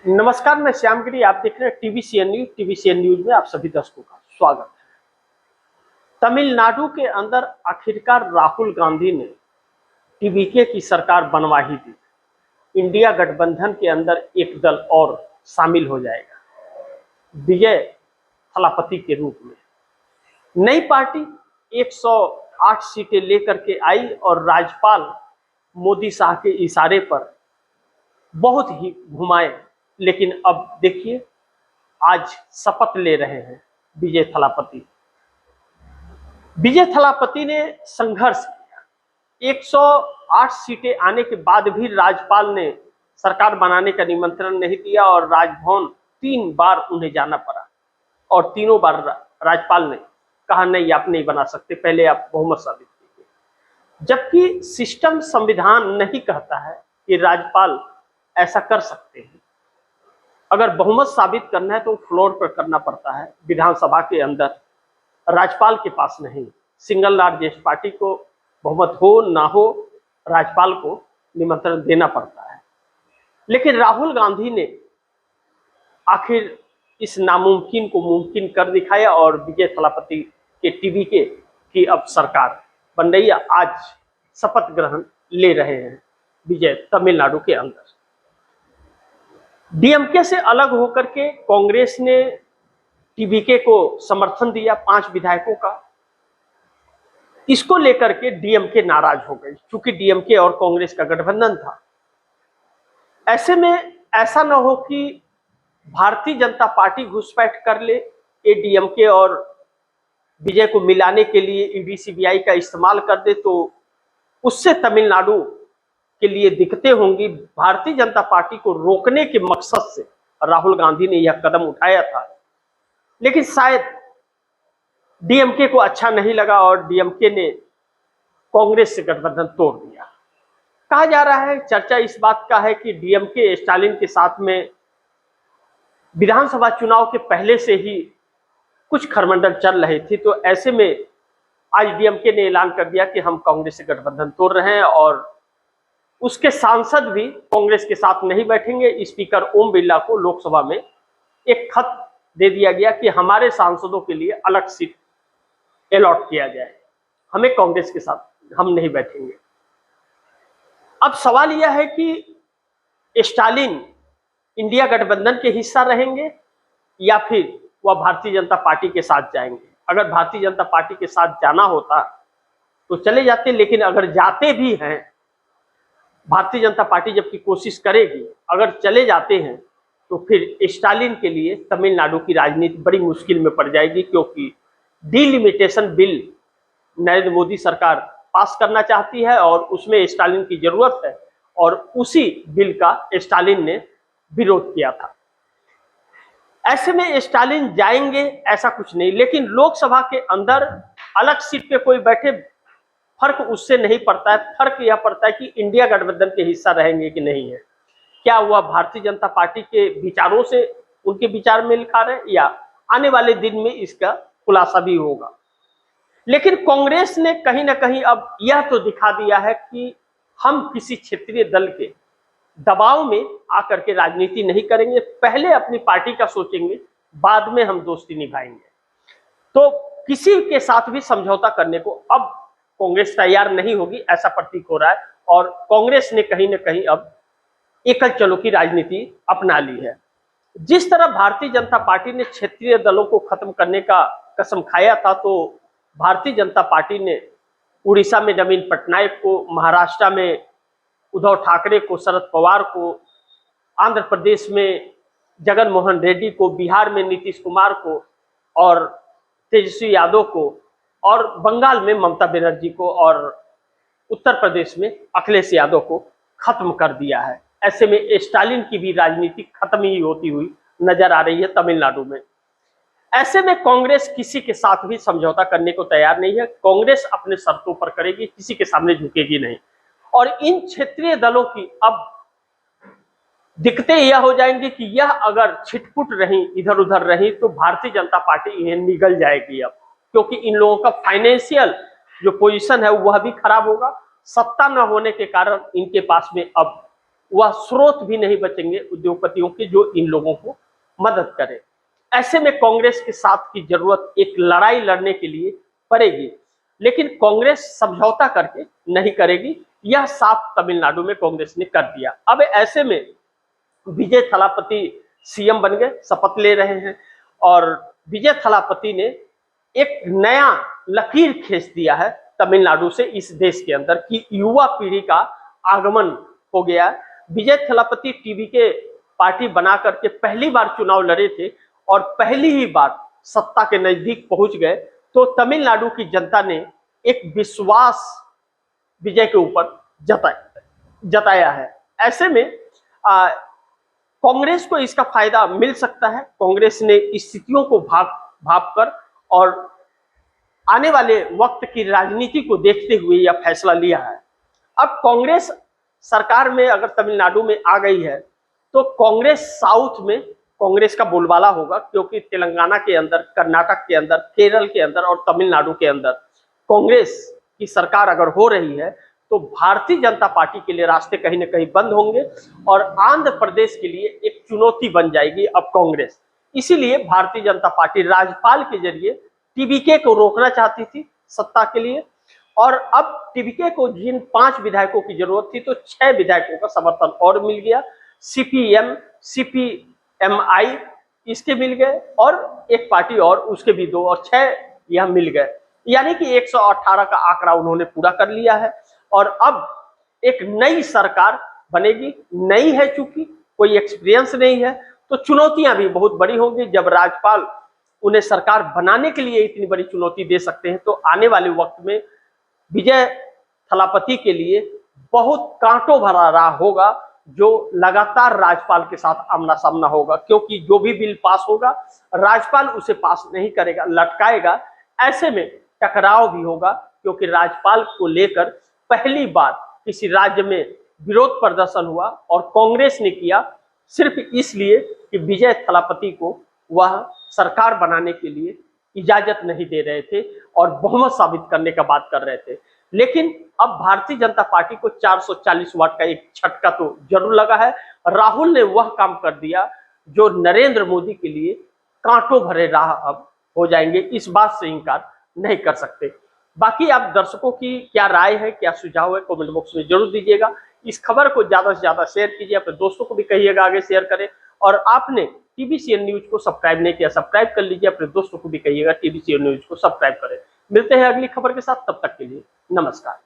नमस्कार, मैं श्यामगिरी। आप देख रहे हैं टीवीसीएन न्यूज। टीवीसीएन न्यूज में आप सभी दर्शकों का स्वागत है। तमिलनाडु के अंदर आखिरकार राहुल गांधी ने टीवीके की सरकार बनवा ही दी। इंडिया गठबंधन के अंदर एक दल और शामिल हो जाएगा, विजय थलापति के रूप में। नई पार्टी 108 सीटें लेकर के आई और राज्यपाल मोदी शाह के इशारे पर बहुत ही घुमाए। लेकिन अब देखिए, आज शपथ ले रहे हैं विजय थलापति। विजय थलापति ने संघर्ष किया। 108 सीटें आने के बाद भी राज्यपाल ने सरकार बनाने का निमंत्रण नहीं दिया और राजभवन 3 बार उन्हें जाना पड़ा और तीनों बार राज्यपाल ने कहा, नहीं आप नहीं बना सकते, पहले आप बहुमत साबित कीजिए। जबकि सिस्टम, संविधान नहीं कहता है कि राज्यपाल ऐसा कर सकते हैं। अगर बहुमत साबित करना है तो फ्लोर पर करना पड़ता है, विधानसभा के अंदर। राज्यपाल के पास नहीं। सिंगल लार्जेस्ट पार्टी को बहुमत हो ना हो, राज्यपाल को निमंत्रण देना पड़ता है। लेकिन राहुल गांधी ने आखिर इस नामुमकिन को मुमकिन कर दिखाया और विजय थलापति के टीवीके की अब सरकार बन रही है। आज शपथ ग्रहण ले रहे हैं विजय तमिलनाडु के अंदर। डीएमके से अलग होकर के कांग्रेस ने टीवीके को समर्थन दिया, 5 विधायकों का। इसको लेकर के डीएमके नाराज हो गई, क्योंकि डीएमके और कांग्रेस का गठबंधन था। ऐसे में ऐसा न हो कि भारतीय जनता पार्टी घुसपैठ कर ले, ये डीएमके और विजय को मिलाने के लिए ईडी सीबीआई का इस्तेमाल कर दे, तो उससे तमिलनाडु के लिए दिक्कतें होंगी। भारतीय जनता पार्टी को रोकने के मकसद से राहुल गांधी ने यह कदम उठाया था। लेकिन शायद डीएमके को अच्छा नहीं लगा और डीएमके ने कांग्रेस से गठबंधन तोड़ दिया। कहा जा रहा है, चर्चा इस बात का है कि डीएमके स्टालिन के साथ में विधानसभा चुनाव के पहले से ही कुछ खरमंडल चल रहे थे। तो ऐसे में आज डीएमके ने ऐलान कर दिया कि हम कांग्रेस से गठबंधन तोड़ रहे हैं और उसके सांसद भी कांग्रेस के साथ नहीं बैठेंगे। स्पीकर ओम बिरला को लोकसभा में एक खत दे दिया गया कि हमारे सांसदों के लिए अलग सीट अलॉट किया जाए, हमें कांग्रेस के साथ हम नहीं बैठेंगे। अब सवाल यह है कि स्टालिन इंडिया गठबंधन के हिस्सा रहेंगे या फिर वह भारतीय जनता पार्टी के साथ जाएंगे। अगर भारतीय जनता पार्टी के साथ जाना होता तो चले जाते, लेकिन अगर जाते भी हैं, भारतीय जनता पार्टी जबकि कोशिश करेगी, अगर चले जाते हैं तो फिर स्टालिन के लिए तमिलनाडु की राजनीति बड़ी मुश्किल में पड़ जाएगी, क्योंकि डिलिमिटेशन बिल नरेंद्र मोदी सरकार पास करना चाहती है और उसमें स्टालिन की जरूरत है और उसी बिल का स्टालिन ने विरोध किया था। ऐसे में स्टालिन जाएंगे ऐसा कुछ नहीं, लेकिन लोकसभा के अंदर अलग सीट पे कोई बैठे, फर्क उससे नहीं पड़ता है। फर्क यह पड़ता है कि इंडिया गठबंधन के हिस्सा रहेंगे कि नहीं है। क्या वह भारतीय जनता पार्टी के विचारों से उनके विचार मेल खा रहे हैं, या आने वाले दिन में इसका खुलासा भी होगा। लेकिन कांग्रेस ने कहीं ना कहीं अब यह तो दिखा दिया है कि हम किसी क्षेत्रीय दल के दबाव में आकर के राजनीति नहीं करेंगे, पहले अपनी पार्टी का सोचेंगे, बाद में हम दोस्ती निभाएंगे। तो किसी के साथ भी समझौता करने को अब कांग्रेस तैयार नहीं होगी, ऐसा प्रतीक हो रहा है। और कांग्रेस ने कहीं ना कहीं अब एकल चलो की राजनीति अपना ली है। जिस तरह भारतीय जनता पार्टी ने क्षेत्रीय दलों को खत्म करने का कसम खाया था, तो भारतीय जनता पार्टी ने उड़ीसा में नवीन पटनायक को, महाराष्ट्र में उद्धव ठाकरे को, शरद पवार को, आंध्र प्रदेश में जगन मोहन रेड्डी को, बिहार में नीतीश कुमार को और तेजस्वी यादव को, और बंगाल में ममता बनर्जी को, और उत्तर प्रदेश में अखिलेश यादव को खत्म कर दिया है। ऐसे में स्टालिन की भी राजनीति खत्म ही होती हुई नजर आ रही है तमिलनाडु में। ऐसे में कांग्रेस किसी के साथ भी समझौता करने को तैयार नहीं है। कांग्रेस अपने शर्तों पर करेगी, किसी के सामने झुकेगी नहीं। और इन क्षेत्रीय दलों की अब दिक्कतें यह हो जाएंगी कि यह अगर छिटपुट रही, इधर उधर रही, तो भारतीय जनता पार्टी इन्हें निगल जाएगी अब, क्योंकि इन लोगों का फाइनेंशियल जो पोजीशन है वह भी खराब होगा। सत्ता न होने के कारण इनके पास में अब वह स्रोत भी नहीं बचेंगे उद्योगपतियों के जो इन लोगों को मदद करे। ऐसे में कांग्रेस के साथ की जरूरत एक लड़ाई लड़ने के लिए पड़ेगी, लेकिन कांग्रेस समझौता करके नहीं करेगी। यह साफ तमिलनाडु में कांग्रेस ने कर दिया। अब ऐसे में विजय थलापति सीएम बन गए, शपथ ले रहे हैं, और विजय थलापति ने एक नया लकीर खींच दिया है तमिलनाडु से इस देश के अंदर कि युवा पीढ़ी का आगमन हो गया। विजय थलापति टीवीके पार्टी बना करके पहली बार चुनाव लड़े थे और पहली ही बार सत्ता के नजदीक पहुंच गए, तो तमिलनाडु की जनता ने एक विश्वास विजय के ऊपर जताया है। ऐसे में कांग्रेस को इसका फायदा मिल सकता है। कांग्रेस ने स्थितियों को भाप कर और आने वाले वक्त की राजनीति को देखते हुए यह फैसला लिया है। अब कांग्रेस सरकार में अगर तमिलनाडु में आ गई है तो कांग्रेस साउथ में कांग्रेस का बोलबाला होगा, क्योंकि तेलंगाना के अंदर, कर्नाटक के अंदर, केरल के अंदर और तमिलनाडु के अंदर कांग्रेस की सरकार अगर हो रही है तो भारतीय जनता पार्टी के लिए रास्ते कहीं ना कहीं बंद होंगे और आंध्र प्रदेश के लिए एक चुनौती बन जाएगी अब कांग्रेस। इसीलिए भारतीय जनता पार्टी राज्यपाल के जरिए टीवीके को रोकना चाहती थी सत्ता के लिए, और अब टीवीके को जिन 5 विधायकों की जरूरत थी तो 6 विधायकों का समर्थन और मिल गया। सीपीएम, सीपीएमआई इसके मिल गए और एक पार्टी और उसके भी 2 और 6 यह मिल गए, यानी कि 118 का आंकड़ा उन्होंने पूरा कर लिया है। और अब एक नई सरकार बनेगी, नई है, चूंकि कोई एक्सपीरियंस नहीं है तो चुनौतियां भी बहुत बड़ी होंगी। जब राज्यपाल उन्हें सरकार बनाने के लिए इतनी बड़ी चुनौती दे सकते हैं तो आने वाले वक्त में विजय थलापति के लिए बहुत कांटों भरा रहा होगा, जो लगातार राज्यपाल के साथ आमना सामना होगा, क्योंकि जो भी बिल पास होगा राज्यपाल उसे पास नहीं करेगा, लटकाएगा। ऐसे में टकराव भी होगा, क्योंकि राज्यपाल को लेकर पहली बार किसी राज्य में विरोध प्रदर्शन हुआ और कांग्रेस ने किया सिर्फ इसलिए कि विजय थलापति को वह सरकार बनाने के लिए इजाजत नहीं दे रहे थे और बहुमत साबित करने का बात कर रहे थे। लेकिन अब भारतीय जनता पार्टी को 440 वाट का एक झटका तो जरूर लगा है। राहुल ने वह काम कर दिया जो नरेंद्र मोदी के लिए कांटों भरे राह अब हो जाएंगे, इस बात से इनकार नहीं कर सकते। बाकी आप दर्शकों की क्या राय है, क्या सुझाव है, कमेंट बॉक्स में जरूर दीजिएगा। इस खबर को ज्यादा से ज्यादा शेयर कीजिए, अपने दोस्तों को भी कहिएगा आगे शेयर करें, और आपने टीवीसीएन न्यूज को सब्सक्राइब नहीं किया, सब्सक्राइब कर लीजिए, अपने दोस्तों को भी कहिएगा टीवीसीएन न्यूज को सब्सक्राइब करें। मिलते हैं अगली खबर के साथ, तब तक के लिए नमस्कार।